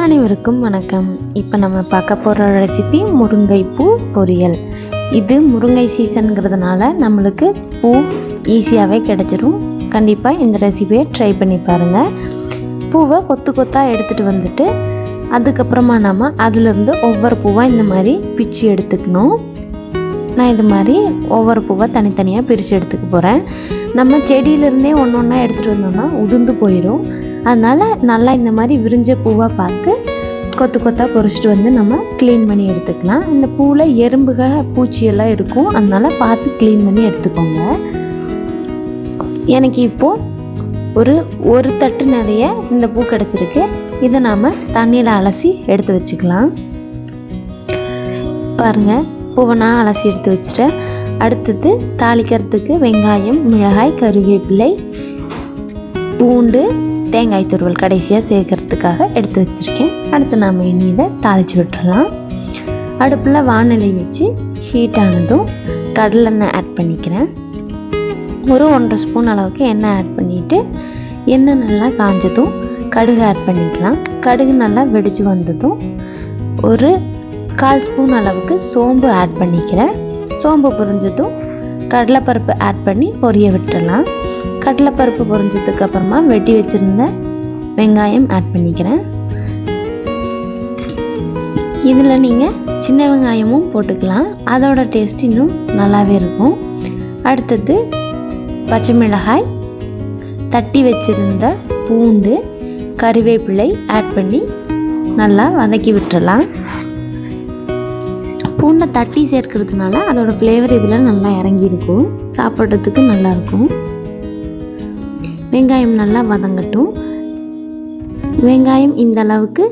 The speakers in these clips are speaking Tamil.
அனைவருக்கும் வணக்கம். இப்போ நம்ம பார்க்க போகிற ரெசிபி முருங்கைப்பூ பொரியல். இது முருங்கை சீசனுங்கிறதுனால நம்மளுக்கு பூ ஈஸியாகவே கிடச்சிரும். கண்டிப்பாக இந்த ரெசிபியை ட்ரை பண்ணி பாருங்கள். பூவை கொத்து கொத்தாக எடுத்துகிட்டு வந்துட்டு அதுக்கப்புறமா நம்ம அதிலிருந்து ஒவ்வொரு பூவாக இந்த மாதிரி பிச்சு எடுத்துக்கணும். நான் இது மாதிரி ஒவ்வொரு பூவை தனித்தனியாக பிரித்து எடுத்துக்க போகிறேன். நம்ம செடியிலேருந்தே ஒன்று ஒன்றா எடுத்துகிட்டு வந்தோம்னா உதிர்ந்து போயிடும். அதனால் நல்லா இந்த மாதிரி விரிஞ்ச பூவாக பார்த்து கொத்து கொத்தாக பொரிச்சிட்டு வந்து நம்ம க்ளீன் பண்ணி எடுத்துக்கலாம். இந்த பூவில் எறும்புகள் பூச்சியெல்லாம் இருக்கும், அதனால் பார்த்து க்ளீன் பண்ணி எடுத்துக்கோங்க. எனக்கு இப்போது ஒரு தட்டு நிறைய இந்த பூ கிடச்சிருக்கு. இதை நாம் தண்ணியில் அலசி எடுத்து வச்சுக்கலாம். பாருங்கள், பூவை நான் அலசி எடுத்து வச்சுட்டேன். அடுத்தது தாளிக்கிறதுக்கு வெங்காயம், மிளகாய், கருவேப்பிலை, பூண்டு, தேங்காய் துருவல் கடைசியாக சேர்க்கறதுக்காக எடுத்து வச்சுருக்கேன். அடுத்து நாம் இனி இதை தாளித்து விட்டுறலாம். அடுப்பில் வானிலை வச்சு ஹீட் ஆனதும் கடலெண்ணெய் ஆட் பண்ணிக்கிறேன். ஒரு 1.5 ஸ்பூன் அளவுக்கு எண்ணெய் ஆட் பண்ணிவிட்டு எண்ணெய் நல்லா காஞ்சதும் கடுகு ஆட் பண்ணிக்கலாம். கடுகு நல்லா வெடித்து வந்ததும் ஒரு 1/4 ஸ்பூன் அளவுக்கு சோம்பு ஆட் பண்ணிக்கிறேன். சோம்பு பொரிஞ்சதும் கடலைப்பருப்பு ஆட் பண்ணி பொரிய விட்டுறலாம். கடலைப்பருப்பு பொரிஞ்சதுக்கு அப்புறமா வெட்டி வச்சுருந்த வெங்காயம் ஆட் பண்ணிக்கிறேன். இதில் நீங்கள் சின்ன வெங்காயமும் போட்டுக்கலாம், அதோட டேஸ்ட் இன்னும் நல்லாவே இருக்கும். அடுத்தது பச்சை மிளகாய், தட்டி வச்சுருந்த பூண்டு, கருவேப்பிலை ஆட் பண்ணி நல்லா வதக்கி விட்டுறலாம். பூண்டை தட்டி சேர்க்கிறதுனால அதோட ஃப்ளேவர் இதில் நல்லா இறங்கியிருக்கும், சாப்பிட்றதுக்கு நல்லாயிருக்கும். வெங்காயம் நல்லா வதங்கட்டும். வெங்காயம் இந்த அளவுக்கு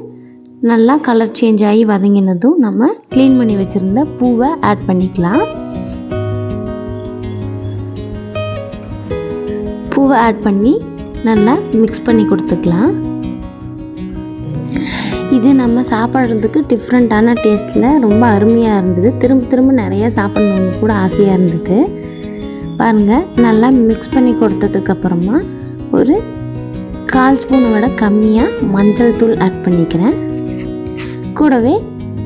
நல்லா கலர் சேஞ்ச் ஆகி வதங்கினதும் நம்ம க்ளீன் பண்ணி வச்சுருந்த பூவை ஆட் பண்ணிக்கலாம். பூவை ஆட் பண்ணி நல்லா மிக்ஸ் பண்ணி கொடுத்துக்கலாம். இது நம்ம சாப்பிட்றதுக்கு டிஃப்ரெண்ட்டான டேஸ்ட்டில் ரொம்ப அருமையாக இருந்தது. திரும்ப திரும்ப நிறையா சாப்பிட்ணுன்னு கூட ஆசையாக இருந்தது. பாருங்கள், நல்லா மிக்ஸ் பண்ணி கொடுத்ததுக்கப்புறமா ஒரு 1/4 ஸ்பூனை விட கம்மியாக மஞ்சள் தூள் ஆட் பண்ணிக்கிறேன். கூடவே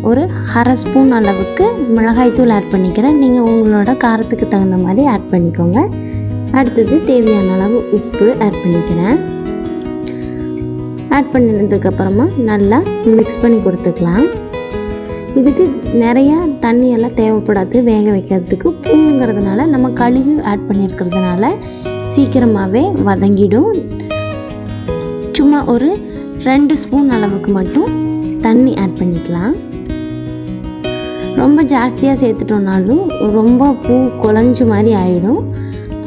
ஒரு 1/2 ஸ்பூன் அளவுக்கு மிளகாய் தூள் ஆட் பண்ணிக்கிறேன். நீங்கள் உங்களோட காரத்துக்கு தகுந்த மாதிரி ஆட் பண்ணிக்கோங்க. அடுத்தது தேவையான அளவு உப்பு ஆட் பண்ணிக்கிறேன். ஆட் பண்ணினதுக்கப்புறமா நல்லா மிக்ஸ் பண்ணி கொடுத்துக்கலாம். இதுக்கு நிறையா தண்ணியெல்லாம் தேவைப்படாது வேக வைக்கிறதுக்கு. பூங்கிறதுனால நம்ம கழுவி ஆட் பண்ணியிருக்கிறதுனால சீக்கிரமாகவே வதங்கிடும். சும்மா ஒரு 2 ஸ்பூன் அளவுக்கு மட்டும் தண்ணி ஆட் பண்ணிக்கலாம். ரொம்ப ஜாஸ்தியாக சேர்த்துட்டோம்னாலும் ரொம்ப பூ குழஞ்சு மாதிரி ஆகிடும்.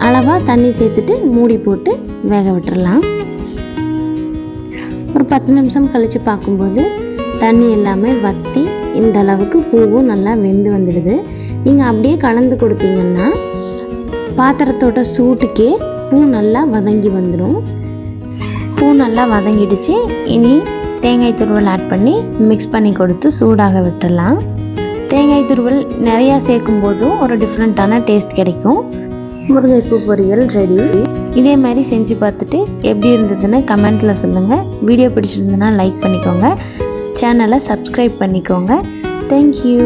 அளவாக தண்ணி சேர்த்துட்டு மூடி போட்டு வேக விட்டுறலாம். ஒரு 10 நிமிஷம் கழித்து பார்க்கும்போது தண்ணி எல்லாமே வற்றி இந்த அளவுக்கு பூவும் நல்லா வெந்து வந்துடுது. நீங்கள் அப்படியே கலந்து கொடுத்தீங்கன்னா பாத்திரத்தோட சூட்டுக்கே பூ நல்லா வதங்கி வந்துடும். பூ நல்லா வதங்கிடுச்சு. இனி தேங்காய் துருவல் ஆட் பண்ணி மிக்ஸ் பண்ணி கொடுத்து சூடாக விட்டுடலாம். தேங்காய் துருவல் நிறையா சேர்க்கும் போதும் ஒரு டிஃப்ரெண்ட்டான டேஸ்ட் கிடைக்கும். முருங்கைப்பூ பொரியல் ரெடி. இதே மாதிரி செஞ்சு பார்த்துட்டு எப்படி இருந்ததுன்னு கமெண்ட்டில் சொல்லுங்கள். வீடியோ பிடிச்சிருந்ததுன்னா லைக் பண்ணிக்கோங்க, சேனலை சப்ஸ்கிரைப் பண்ணிக்கோங்க. தேங்க்யூ.